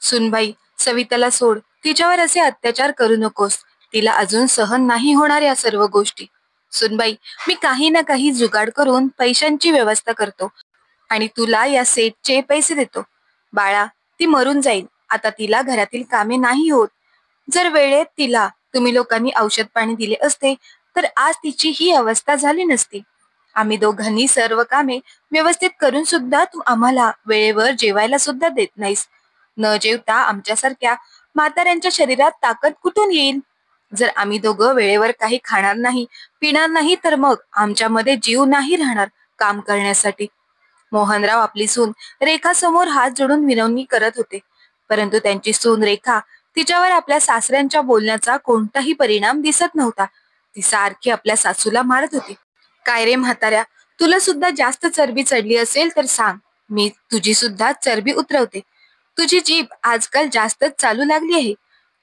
सुनबाई, सविताला सोड. तिच्यावर असे अत्याचार करू नकोस. तिला अजून सहन नाही होणार या सर्व गोष्टी. सुनबाई, मी काही ना काही जुगाड करून पैशांची व्यवस्था करतो आणि तुला या सेटचे पैसे देतो. बाळा, ती मरून जाईल. आता तिला घरातील कामे नाही होत. जर वेळेत तिला तुम्ही लोकांनी औषध पाणी दिले असते तर आज तिची ही अवस्था झाली नसती. आम्ही दोघांनी सर्व कामे व्यवस्थित करून सुद्धा तू आम्हाला वेळेवर जेवायला सुद्धा देत नाहीस. न जेवता आमच्यासारख्या म्हाताऱ्यांच्या शरीरात ताकद कुठून येईल? जर आम्ही दोघं वेळेवर काही खाणार नाही, पिणार नाही तर मग आमच्यामध्ये जीव नाही राहणार काम करण्यासाठी. मोहनराव आपली सून रेखा समोर हात जोडून विनवणी करत होते, परंतु त्यांची सून रेखा तिच्यावर आपल्या सासऱ्यांच्या बोलण्याचा कोणताही परिणाम दिसत नव्हता. ती सारखी आपल्या सासूला मारत होती. काय रे म्हाताऱ्या, तुला सुद्धा जास्त चरबी चढली असेल तर सांग, मी तुझी सुद्धा चरबी उतरवते. तुझी जीभ आजकाल जास्तच चालू लागली आहे.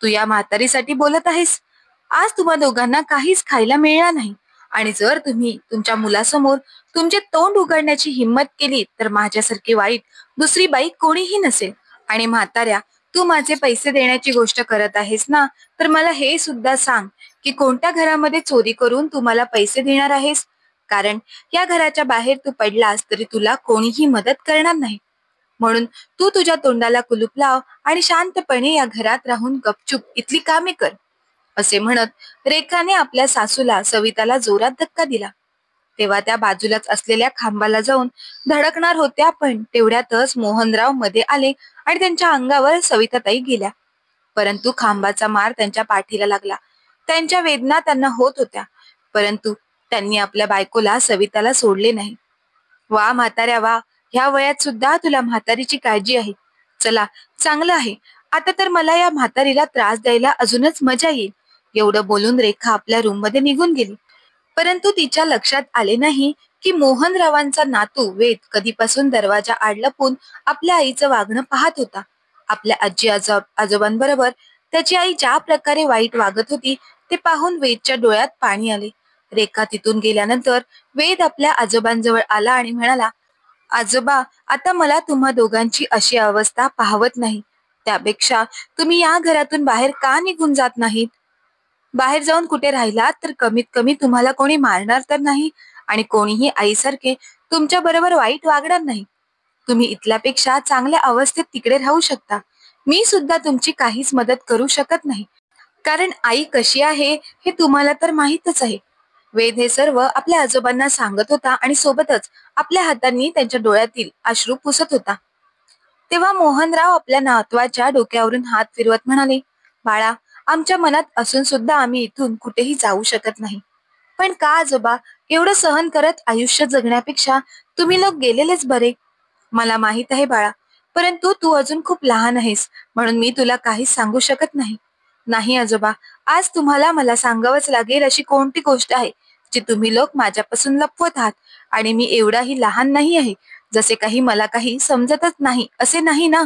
तू या म्हातारीसाठी बोलत आहेस? आज तुम्हा दोघांना काहीच खायला मिळणार नाही आणि जर तुम्ही तुमच्या मुलासमोर तुमचे तोंड उघडण्याची हिंमत केली तर माझ्यासारखी वाईट दुसरी बाई कोणीही नसेल. आणि म्हाताऱ्या, तू माझे पैसे देण्याची गोष्ट करत आहेस ना, तर मला हे सुद्धा सांग की कोणत्या घरामध्ये चोरी करून तू मला पैसे देणार आहेस? कारण या घराच्या बाहेर तू पडलास तरी तुला कोणीही मदत करणार नाही. म्हणून तू तुझ्या तोंडाला कुलूप लाव आणि शांतपणे या घरात राहून गपचूप इथली कामे कर. असे म्हणत रेखाने आपल्या सासूला सविताला जोरात धक्का दिला. तेव्हा त्या बाजूलाच असलेल्या खांबाला जाऊन धडकणार होत्या, पण तेवढ्यातच मोहनराव मध्ये आले आणि त्यांच्या अंगावर सविताताई गेल्या. परंतु खांबाचा मार त्यांच्या पाठीला लागला. त्यांच्या वेदना त्यांना होत होत्या, परंतु त्यांनी आपल्या बायकोला सविताला सोडले नाही. वा म्हाताऱ्या वा, ह्या वयात सुद्धा तुला म्हातारीची काळजी आहे. चला, चांगलं आहे. आता तर मला या म्हातारीला त्रास द्यायला अजूनच मजा येईल. एवढं बोलून रेखा आपल्या रूममध्ये निघून गेली. परंतु तिच्या लक्षात आले नाही की मोहनरावांचा नातू वेद कधीपासून दरवाजा आड लपून आपल्या आईचं वागणं पाहत होता. आपल्या आजोबांबरोबर त्याची आई ज्या प्रकारे वाईट वागत होती ते पाहून वेदच्या डोळ्यात पाणी आले. रेखा तिथून गेल्यानंतर वेद आपल्या आजोबांजवळ आला आणि म्हणाला, आजोबा, आता मला तुम्हा दोघांची अशी अवस्था पाहवत नाही. त्यापेक्षा तुम्ही या घरातून बाहेर का निघून जात नाहीत? बाहेर जाऊन कुठे राहिलात तर कमीत कमी तुम्हाला कोणी मारणार तर नाही आणि कोणीही आईसारखे तुमच्या बरोबर वाईट वागणार नाही. तुम्ही इथल्यापेक्षा चांगल्या अवस्थेत तिकडे राहू शकता. मी सुद्धा तुमची काहीच मदत करू शकत नाही, कारण आई कशी आहे हे तुम्हाला तर माहीतच आहे. वेद हे सर्व आपल्या आजोबांना सांगत होता आणि सोबतच आपल्या हातांनी त्यांच्या डोळ्यातील अश्रू पुसत होता. तेव्हा मोहनराव आपल्या नातवाच्या डोक्यावरून हात फिरवत म्हणाले, बाळा, आमच्या मनात असून सुद्धा आम्ही इथून कुठेही जाऊ शकत नाही. पण का आजोबा, एवढं सहन करत आयुष्य जगण्यापेक्षा तुम्ही लोक गेलेलेच बरे. मला माहित आहे बाळा, परंतु तू अजून खूप लहान आहेस, म्हणून मी तुला काहीच सांगू शकत नाही. नाही आजोबा, आज तुम्हाला मला सांगावंच लागेल अशी कोणती गोष्ट आहे जी तुम्ही लोक माझ्यापासून लपवत आहात. आणि मी एवढाही लहान नाही आहे जसे काही मला काही समजतच नाही असे नाही ना?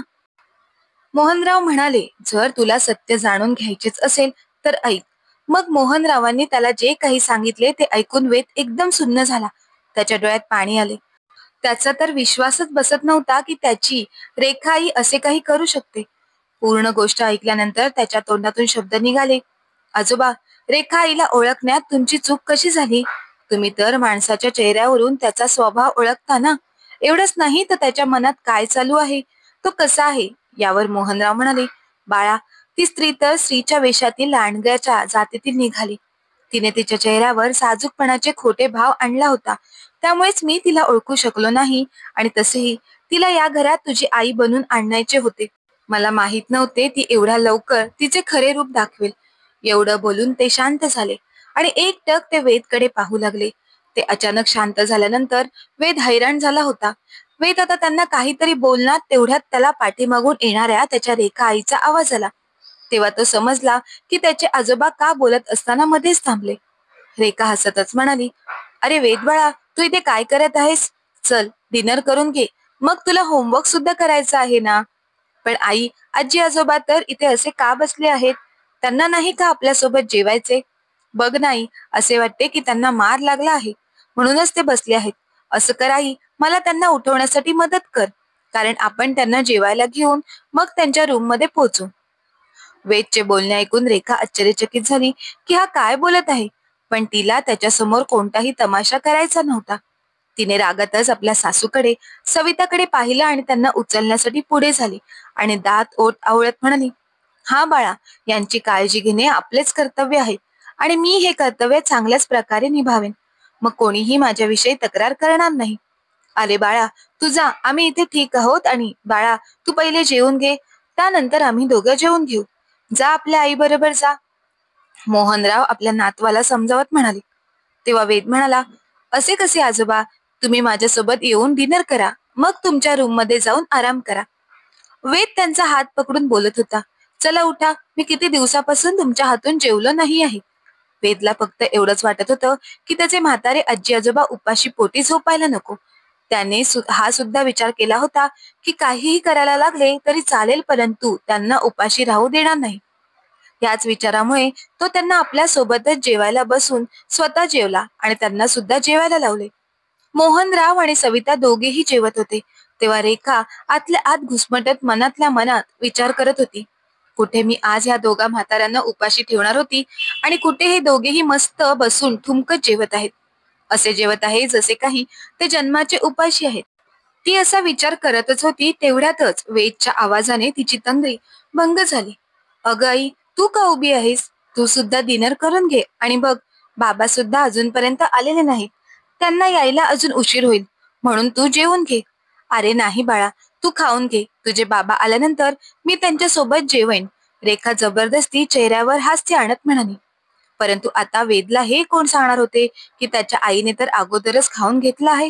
मोहनराव म्हणाले, जर तुला सत्य जाणून घ्यायचेच असेल तर ऐक. मग मोहनरावांनी त्याला जे काही सांगितले ते ऐकून वेद एकदम सुन्न झाला. त्याच्या डोळ्यात पाणी आले. त्याचा तर विश्वासच बसत नव्हता की त्याची रेखा आई असे काही करू शकते. पूर्ण गोष्ट ऐकल्यानंतर त्याच्या तोंडातून शब्द निघाले, आजोबा, रेखा आईला ओळखण्यात तुमची चूक कशी झाली? तुम्ही तर माणसाच्या चेहऱ्यावरून त्याचा स्वभाव ओळखता ना. एवढंच नाही तर त्याच्या मनात काय चालू आहे, तो कसा आहे यावर मोहनराव म्हणाले, बाळा, ती स्त्री तर स्त्रीच्या वेशातील लांडग्याच्या जातीतील निघाली. तिने तिच्या चेहऱ्यावर साजूकपणाचे खोटे भाव आणला होता. त्यामुळेच मी तिला ओळखू शकलो नाही आणि तसेही तिला या घरात तुझी आई बनून आणायचे होते. मला माहित नव्हते ती एवढ्या लवकर तिचे खरे रूप दाखवेल. एवढं बोलून ते शांत झाले आणि एकटक ते वेदकडे पाहू लागले. ते अचानक शांत झाल्यानंतर वेद हैराण झाला होता. वेद आता त्यांना काहीतरी बोलणार तेवढ्यात त्याला पाठीमागून येणाऱ्या त्याच्या रेखा आईचा आवाज आला. तेव्हा तो समजला की त्याचे आजोबा का बोलत असताना मध्येच थांबले. रेखा हसतच म्हणाली, अरे वेद बाळा, तू इथे काय करत आहेस? चल, डिनर करून घे, मग तुला होमवर्क सुद्धा करायचा आहे ना. पण आई, आजी आजोबा तर इथे असे का बसले आहेत? त्यांना नाही का आपल्यासोबत जेवायचे? बघ नाही, असे वाटते की त्यांना मार लागला आहे म्हणूनच ते बसले आहेत. असं कर आई, मला त्यांना उठवण्यासाठी मदत कर. कारण आपण त्यांना जेवायला घेऊन मग त्यांच्या रूममध्ये पोहोचू. वेदचे बोलणे ऐकून रेखा आश्चर्यचकित झाली की हा काय बोलत आहे, पण तिला त्याच्यासमोर कोणताही तमाशा करायचा नव्हता. तिने रागातच आपल्या सासूकडे, सविताकडे पाहिलं आणि त्यांना उचलण्यासाठी पुढे झाली आणि दात ओठ आवळत म्हणाली, हा बाळा, यांची काळजी घेणे आपलेच कर्तव्य आहे आणि मी हे कर्तव्य चांगल्याच प्रकारे निभावेन. मग कोणीही माझ्याविषयी तक्रार करणार नाही. अरे बाळा, तू जा, आम्ही इथे ठीक आहोत. आणि बाळा, तू पहिले जेवून घे, त्यानंतर आम्ही दोघं जेवून घेऊ. जा, आपल्या आई बरोबर जा, मोहनराव आपल्या नातवाला समजावत म्हणाले. तेव्हा वेद म्हणाला, असे कसे आजोबा, तुम्ही माझ्यासोबत येऊन डिनर करा, मग तुमच्या रूम मध्ये जाऊन आराम करा. वेद त्यांचा हात पकडून बोलत होता, चला उठा, मी किती दिवसापासून तुमच्या हातून जेवलो नाही आहे. वेदला फक्त एवढंच वाटत होतं की त्याचे म्हातारे आजी आजोबा उपाशी पोटी झोपायला नको. त्याने हा सुद्धा विचार केला होता की काहीही करायला लागले तरी चालेल, परंतु त्यांना उपाशी राहू देणार नाही. याच विचारामुळे तो त्यांना आपल्या सोबतच जेवायला बसून स्वतः जेवला आणि त्यांना सुद्धा जेवायला लावले. मोहनराव आणि सविता दोघेही जेवत होते तेव्हा रेखा आतल्या आत घुसमटत मनातल्या मनात विचार करत होती, कुठे मी आज ह्या दोघा म्हाताऱ्यांना उपाशी ठेवणार होती आणि कुठे हे दोघेही मस्त बसून ठुमकत जेवत आहेत. असे जेवत आहे जसे काही ते जन्माचे उपाशी आहेत. ती असा विचार करतच होती तेवढ्यातच वेदच्या आवाजाने तिची तंद्री भंग झाली. अगं आई, तू का उभी आहेस? तू सुद्धा डिनर करून घे आणि बघ, बाबा सुद्धा अजूनपर्यंत आलेले नाहीत, त्यांना यायला अजून उशीर होईल, म्हणून तू जेवून घे. अरे नाही बाळा, तू खाऊन घे, तुझे बाबा आल्यानंतर मी त्यांच्या सोबत जेवेन, रेखा जबरदस्ती चेहऱ्यावर हास्य आणत म्हणाली. परंतु आता वेदला हे कोण सांगणार होते की त्याच्या आईने तर अगोदरच खाऊन घेतला आहे.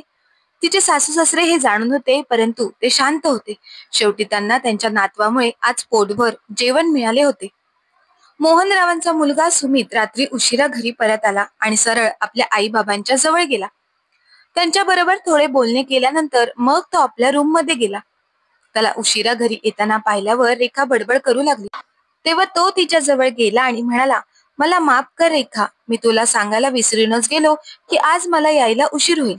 तिचे सासू सासरे हे जाणून होते, परंतु ते शांत होते. शेवटी त्यांना त्यांच्या नातवामुळे आज पोटभर जेवण मिळाले होते. मोहनरावांचा मुलगा सुमित रात्री उशिरा घरी परत आला आणि सरळ आपल्या आई बाबांच्या जवळ गेला. त्यांच्या बरोबर थोडे बोलणे केल्यानंतर मग तो आपल्या रूम मध्ये गेला. त्याला उशिरा घरी येताना पाहिल्यावर रेखा बडबड करू लागली. तेव्हा तो तिच्या जवळ गेला आणि म्हणाला, मला माफ कर रेखा, मी तुला सांगायला विसरूनच गेलो की आज मला यायला उशीर होईल.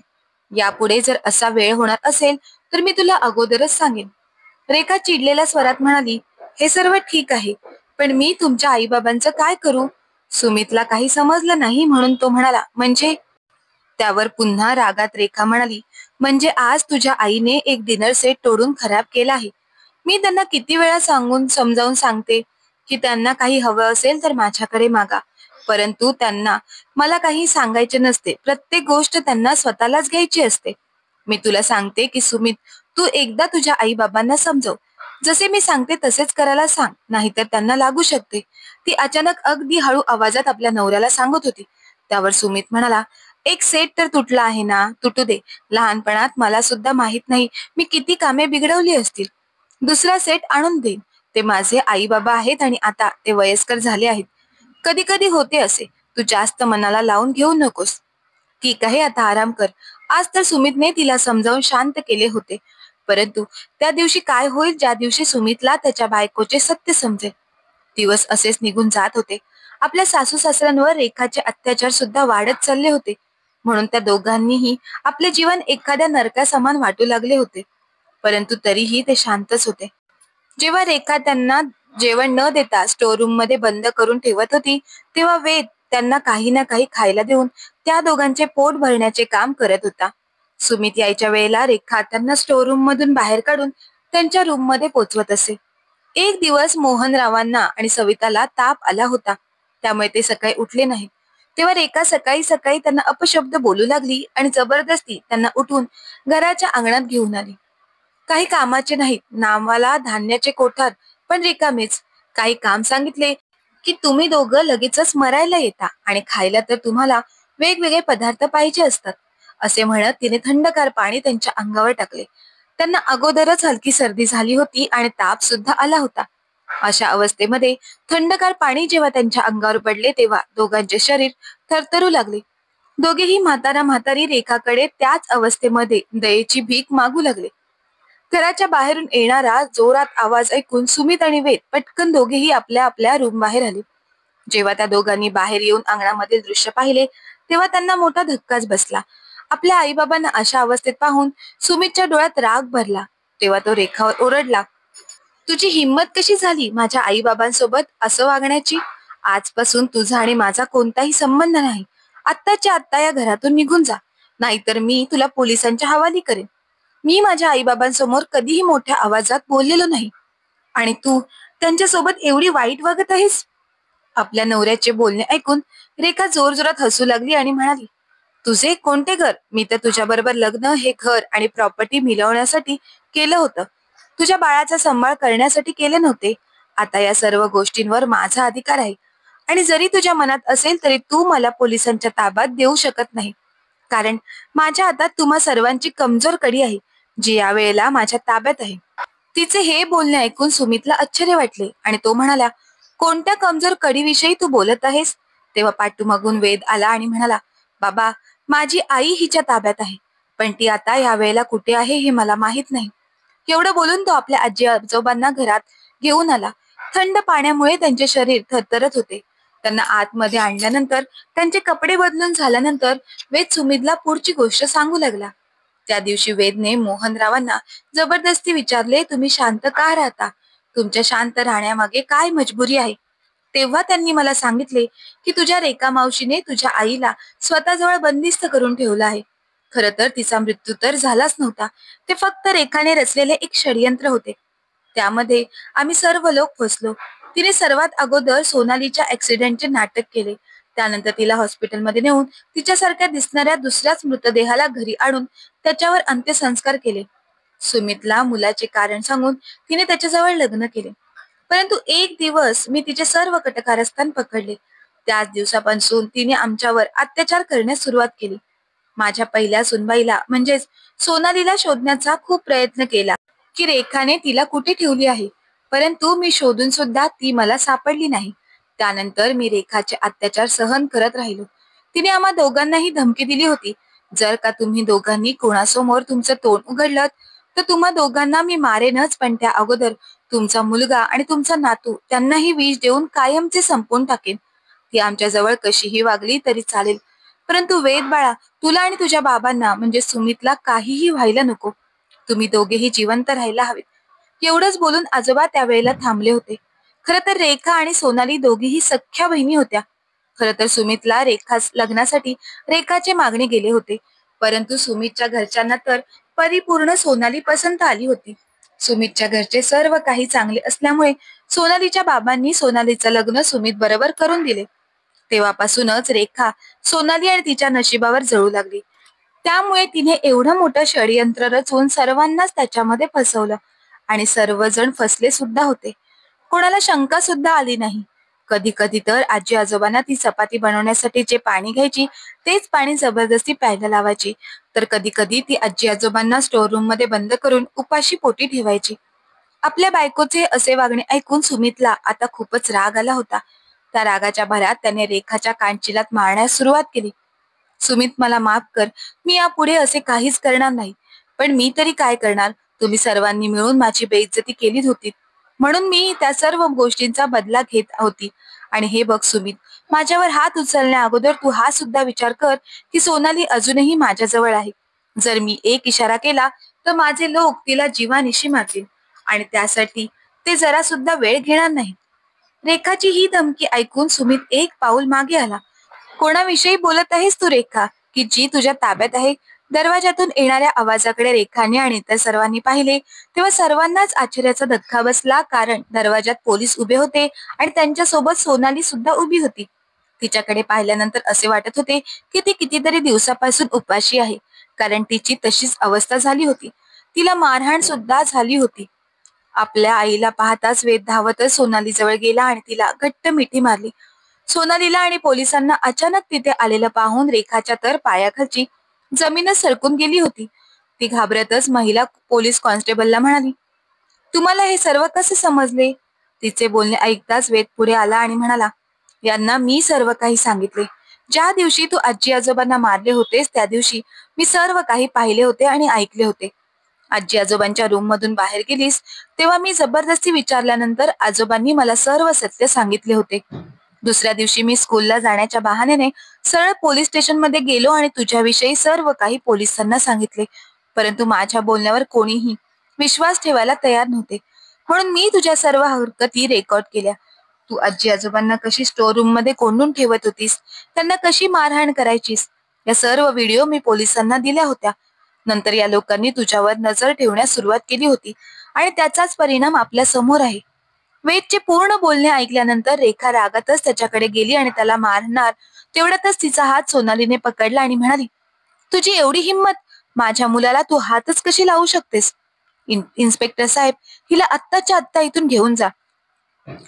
यापुढे जर असा वेळ होणार असेल तर मी तुला अगोदरच सांगेन. रेखा चिडलेल्या स्वरात म्हणाली, हे सर्व ठीक आहे, पण मी तुमच्या आईबाबांचं काय करू? सुमितला काही समजलं नाही म्हणून तो म्हणाला, म्हणजे? त्यावर पुन्हा रागात रेखा म्हणाली, म्हणजे आज तुझ्या आईने एक डिनर सेट तोडून खराब केला आहे. मी त्यांना किती वेळा सांगून समजावून सांगते की त्यांना काही हवं असेल तर माझ्याकडे मागा, परंतु त्यांना मला काही सांगायचे नसते. प्रत्येक गोष्ट त्यांना स्वतःलाच घ्यायची असते. मी तुला सांगते की सुमित, तू एकदा तुझ्या आई बाबांना समजव. जसे मी सांगते तसेच करायला सांग, नाहीतर त्यांना लागू शकते. ती अचानक अगदी हळू आवाजात आपल्या नवऱ्याला सांगत होती. त्यावर सुमित म्हणाला, एक सेट तर तुटला आहे ना, तुटू दे. लहानपणात मला सुद्धा माहित नाही मी किती कामे बिघडवली असतील. दुसरा सेट आणून देईन. ते माझे आई बाबा आहेत आणि आता ते वयस्कर झाले आहेत. कधी कधी होते असे, तू जास्त मनाला लावून घेऊ नकोस. ठीक आहे, आता आराम कर. आज तर सुमितने तिला समजावून शांत केले होते, परंतु त्या दिवशी काय होईल ज्या दिवशी सुमितला त्याच्या बायकोचे सत्य समजेल. दिवस असेच निघून जात होते. आपल्या सासू सासऱ्यांवर रेखाचे अत्याचार सुद्धा वाढत चालले होते, म्हणून त्या दोघांनीही आपले जीवन एखाद्या नरकासमान वाटू लागले होते. परंतु तरीही ते शांतच होते. जेव्हा रेखा त्यांना जेवण न देता स्टोर रूम मध्ये बंद करून ठेवत होती तेव्हा वेद त्यांना काही ना काही खायला देऊन त्या दोघांचे पोट भरण्याचे काम करत होता. सुमित यायच्या वेळेला रेखा त्यांना स्टोर रूम मधून बाहेर काढून त्यांच्या रूम मध्ये पोचवत असे. एक दिवस मोहनरावांना आणि सविताला ताप आला होता, त्यामुळे ते सकाळी उठले नाहीत. तेव्हा रेखा सकाळी सकाळी त्यांना अपशब्द बोलू लागली आणि जबरदस्ती त्यांना उठून घराच्या अंगणात घेऊन आली. काही कामाचे नाहीत, नावाला धान्याचे कोठार पण रिकामेच. काही काम सांगितले की तुम्ही दोघं लगेचच मरायला येता आणि खायला तर तुम्हाला वेगवेगळे पदार्थ पाहिजे असतात, असे म्हणत तिने थंडगार पाणी त्यांच्या अंगावर टाकले. त्यांना अगोदरच हलकी सर्दी झाली होती आणि ताप सुद्धा आला होता. अशा अवस्थेमध्ये थंडगार पाणी जेव्हा त्यांच्या अंगावर पडले तेव्हा दोघांचे शरीर थरथरू लागले. दोघेही म्हातारा म्हातारी रेखाकडे त्याच अवस्थेमध्ये दयेची भीक मागू लागले. घराच्या बाहेरून येणारा जोरात आवाज ऐकून सुमित आणि वेद पटकन दोघेही आपल्या आपल्या रूम बाहेर आले. जेव्हा त्या दोघांनी बाहेर येऊन अंगणामधील दृश्य पाहिले तेव्हा त्यांना मोठा धक्काच बसला. आपल्या आईबाबांना अशा अवस्थेत पाहून सुमितच्या डोळ्यात राग भरला. तेव्हा तो रेखावर ओरडला, तुझी हिंमत कशी झाली माझ्या आई बाबांसोबत असं वागण्याची? आजपासून तुझा आणि माझा कोणताही संबंध नाही. आत्ताच्या आत्ता या घरातून निघून जा, नाहीतर मी तुला पोलिसांच्या हवाली करेन. मी माझ्या आईबाबांसमोर कधीही मोठ्या आवाजात बोललेलो नाही, आणि तू त्यांच्यासोबत एवढी वाईट वागत आहेस. आपल्या नवऱ्याचे बोलणे ऐकून रेखा जोरजोरात हसू लागली आणि म्हणाली, तुझे कोणते घर? मी तर तुझ्या बरोबर लग्न हे घर आणि प्रॉपर्टी मिळवण्यासाठी केलं होतं. तुझ्या बाळाचा सांभाळ करण्यासाठी केले नव्हते. आता या सर्व गोष्टींवर माझा अधिकार आहे, आणि जरी तुझ्या मनात असेल तरी तू मला पोलिसांच्या ताब्यात देऊ शकत नाही, कारण माझ्या हातात तुम्हा सर्वांची कमजोर कडी आहे, जी या वेळेला माझ्या ताब्यात आहे. तिचे हे बोलणे ऐकून सुमितला आश्चर्य वाटले आणि तो म्हणाला, कोणत्या कमजोर कडीविषयी तू बोलत आहेस? तेव्हा पाठीमागून वेद आला आणि म्हणाला, बाबा, माझी आई हिच्या ताब्यात आहे, पण ती आता या वेळेला कुठे आहे हे मला माहित नाही. एवढं बोलून तो आपल्या आजी आजोबांना घरात घेऊन आला. थंड पाण्यामुळे त्यांचे शरीर थरथरत होते. त्यांना आतमध्ये आणल्यानंतर त्यांचे कपडे बदलून झाल्यानंतर वेद सुमितला पुढची गोष्ट सांगू लागला. त्या दिवशी वेदने मोहनरावांना जबरदस्ती विचारले, तुम्ही शांत का राहता? तुमच्या शांत राहण्यामागे काय मजबुरी आहे? तेव्हा त्यांनी मला सांगितले की तुझ्या रेखा मावशीने तुझ्या आईला स्वतःजवळ बंदिस्त करून ठेवलं आहे. खरं तर तिचा मृत्यू तर झालाच नव्हता. ते फक्त रेखाने रचलेले एक षडयंत्र होते. त्यामध्ये आम्ही सर्व लोक फसलो. तिने सर्वात अगोदर सोनालीच्या ऍक्सिडेंटचे नाटक केले. त्यानंतर तिला हॉस्पिटलमध्ये नेऊन तिच्यासारख्या दिसणाऱ्या दुसऱ्याच मृतदेहाला घरी आणून त्याच्यावर अंत्यसंस्कार केले. सुमितला मुलाचे कारण सांगून तिने त्याच्याजवळ लग्न केले. परंतु एक दिवस मी तिचे सर्व कटकारस्थान पकडले. त्याच दिवसापासून तिने आमच्यावर अत्याचार करण्यास सुरुवात केली. माझ्या पहिल्या सुनबाईला म्हणजेच सोनालीला शोधण्याचा खूप प्रयत्न केला की रेखाने तिला कुठे ठेवली आहे, परंतु मी शोधून सुद्धा ती मला सापडली नाही. त्यानंतर मी रेखाचे अत्याचार सहन करत राहिलो. तिने आम्हा दोघांनाही धमकी दिली होती, जर का तुम्ही दोघांनी कोणासमोर तुमचं तोंड उघडलं तर तुम्हा दोघांना मी मारेनच, पण त्या अगोदर तुमचा मुलगा आणि तुमचा नातू त्यांनाही विष देऊन कायमचे संपवून टाकेन. ती आमच्याजवळ कशीही वागली तरी चालेल, परंतु वेद बाळा, तुला आणि तुझ्या बाबांना म्हणजे सुमितला काहीही व्हायला नको. तुम्ही दोघेही जिवंत राहायला हवेत. एवढंच बोलून आजोबा त्यावेळेला थांबले होते. खरं तर रेखा आणि सोनाली दोघीही सख्ख्या बहिणी होत्या. खरं तर सुमितला लग्नासाठी रेखाचे मागणी गेले होते, परंतु सुमितच्या घरच्यांना तर परिपूर्ण सोनाली पसंत आली होती. सुमितच्या घरचे सर्व काही चांगले असल्यामुळे सोनालीच्या बाबांनी सोनालीचं लग्न सुमित बरोबर करून दिले. तेव्हापासूनच रेखा सोनाली आणि तिच्या नशिबावर जळू लागली. त्यामुळे तिने एवढं मोठं षडयंत्र रचून सर्वांनाच त्याच्यामध्ये फसवलं, आणि सर्वजण फसले सुद्धा होते. कोणाला शंका सुद्धा आली नाही. कधी कधी तर आजी आजोबांना ती चपाती बनवण्यासाठी जे पाणी घ्यायची तेच पाणी जबरदस्ती प्यायला लावायची, तर कधी कधी ती आजी आजोबांना स्टोर रूम मध्ये बंद करून उपाशी पोटी ठेवायची. आपल्या बायकोचे असे वागणे ऐकून सुमितला आता खूपच राग आला होता. त्या रागाच्या भरात त्याने रेखाच्या कानचिलात मारण्यास सुरुवात केली. सुमित, मला माफ कर, मी यापुढे असे काहीच करणार नाही. पण मी तरी काय करणार? तुम्ही सर्वांनी मिळून माझी बेइज्जती केलीच होती, म्हणून मी त्या सर्व गोष्टींचा बदला घेत होती. आणि हे बघ सुमित, माझ्यावर हात उचलण्या अगोदर तू हा सुद्धा विचार कर की सोनाली अजूनही माझ्याजवळ आहे. जर मी एक इशारा केला तर माझे लोक तिला जीवानिशी मारतील, आणि त्यासाठी ते जरा सुद्धा वेळ घेणार नाही. रेखाची ही धमकी ऐकून सुमित एक पाऊल मागे आला. कोणाविषयी बोलत आहेस तू रेखा, की जी तुझ्या ताब्यात आहे? दरवाजातून येणाऱ्या आवाजाकडे रेखाने आणि इतर सर्वांनी पाहिले तेव्हा सर्वांनाच आश्चर्याचा धक्का बसला, कारण दरवाजात पोलीस उभे होते आणि त्यांच्यासोबत सोनाली सुद्धा उभी होती. तिच्याकडे पाहिल्यानंतर असे वाटत होते की ती कितीतरी दिवसापासून उपाशी आहे, कारण तिची तशीच अवस्था झाली होती. तिला मारहाण सुद्धा झाली होती. आपल्या आईला पाहताच वेद धावतच सोनाली जवळ गेला आणि तिला घट्ट मिठी मारली. सोनालीला आणि पोलिसांना अचानक तिथे आलेलं पाहून रेखाच्या तर पायाखालची जमीनच सरकून गेली होती. ती घाबरतच महिला पोलीस कॉन्स्टेबलला म्हणाली, तुम्हाला हे सर्व कसे समजले? तिचे बोलणे ऐकताच वेद पुढे आला आणि म्हणाला, यांना मी सर्व काही सांगितले. ज्या दिवशी तू आजी आजोबांना मारले होतेस त्या दिवशी मी सर्व काही पाहिले होते आणि ऐकले होते. आजी आजोबांच्या रूम मधून बाहेर गेलीस तेव्हा मी जबरदस्ती विचारल्यानंतर आजोबांनी मला सर्व सत्य सांगितले होते. दुसऱ्या दिवशी मी स्कूलला जाण्याच्या बहाण्याने सरळ पोलीस स्टेशन मध्ये गेलो आणि तुझ्याविषयी सर्व काही पोलिसांना सांगितले, परंतु माझ्या बोलण्यावर कोणीही विश्वास ठेवायला तयार नव्हते. म्हणून मी तुझ्या सर्व हरकती रेकॉर्ड केल्या. तू आजी आजोबांना कशी स्टोर रूम मध्ये कोंडून ठेवत होतीस, त्यांना कशी मारहाण करायचीस, या सर्व व्हिडिओ मी पोलिसांना दिल्या होत्या. नंतर या लोकांनी तुझ्यावर नजर ठेवण्यास सुरुवात केली होती आणि त्याचाच परिणाम आपल्या समोर आहे. वेदचे पूर्ण बोलणे ऐकल्यानंतर रेखा रागातच त्याच्याकडे गेली आणि त्याला मारणार तेवढ्यातच तिचा हात सोनालीने पकडला आणि म्हणाली, तुझी एवढी हिंमत, माझ्या मुलाला तू हातच कशी लावू शकतेस? इन्स्पेक्टर साहेब, हिला आत्ताच्या आत्ता इथून घेऊन जा.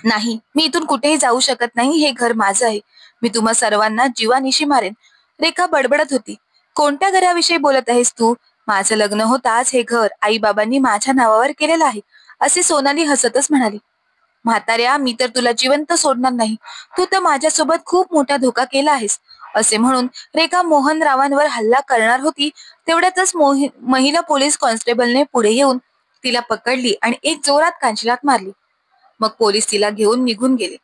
नाही, मी इथून कुठेही जाऊ शकत नाही. हे घर माझं आहे. मी तुम्हा सर्वांना जीवानिशी मारेन. रेखा बडबडत होती. कोणत्या घराविषयी बोलत आहेस तू? माझं लग्न होताच हे घर आई बाबांनी माझ्या नावावर केलेलं आहे, असे सोनाली हसतच म्हणाली. म्हाताऱ्या, मी तर तुला जिवंत सोडणार नाही. तू तर माझ्यासोबत खूप मोठा धोका केला आहेस, असे म्हणून रेखा मोहनरावांवर हल्ला करणार होती. तेवढ्यातच महिला पोलीस कॉन्स्टेबलने पुढे येऊन तिला पकडली आणि एक जोरात कांचलात मारली. मग पोलीस तिला घेऊन निघून गेले.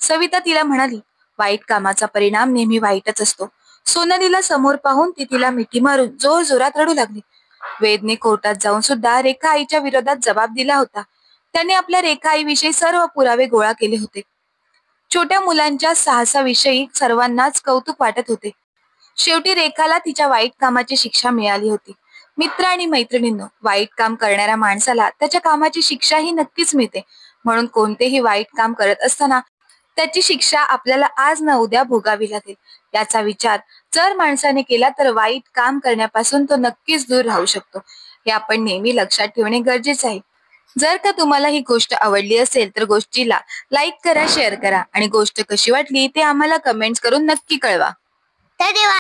सविता तिला म्हणाली, वाईट कामाचा परिणाम नेहमी वाईटच असतो. सोनालीला समोर पाहून ती तिला मिठी मारून जोर जोरात रडू लागली. वेदने कोर्टात जाऊन सुद्धा रेखा आईच्या विरोधात जबाब दिला होता. त्याने आपल्या रेखा आईविषयी सर्व पुरावे गोळा केले होते. छोट्या मुलांच्या साहसाविषयी सर्वांनाच कौतुक वाटत होते. शेवटी रेखाला तिच्या वाईट कामाची शिक्षा मिळाली होती. मित्र आणि मैत्रिणींनो, वाईट काम करणाऱ्या माणसाला त्याच्या कामाची शिक्षाही नक्कीच मिळते. म्हणून कोणतेही वाईट काम करत असताना त्याची शिक्षा आपल्याला आज ना उद्या भोगावी लागेल, याचा विचार जर माणसाने केला तर वाईट काम करण्यापासून तो नक्कीच दूर राहू शकतो. हे आपण नेहमी लक्षात ठेवणे गरजेचे आहे. जर का तुम्हाला ही गोष्ट आवडली असेल तर गोष्टीला लाईक करा, शेअर करा आणि गोष्ट कशी वाटली ते आम्हाला कमेंट्स करून नक्की कळवा. धन्यवाद.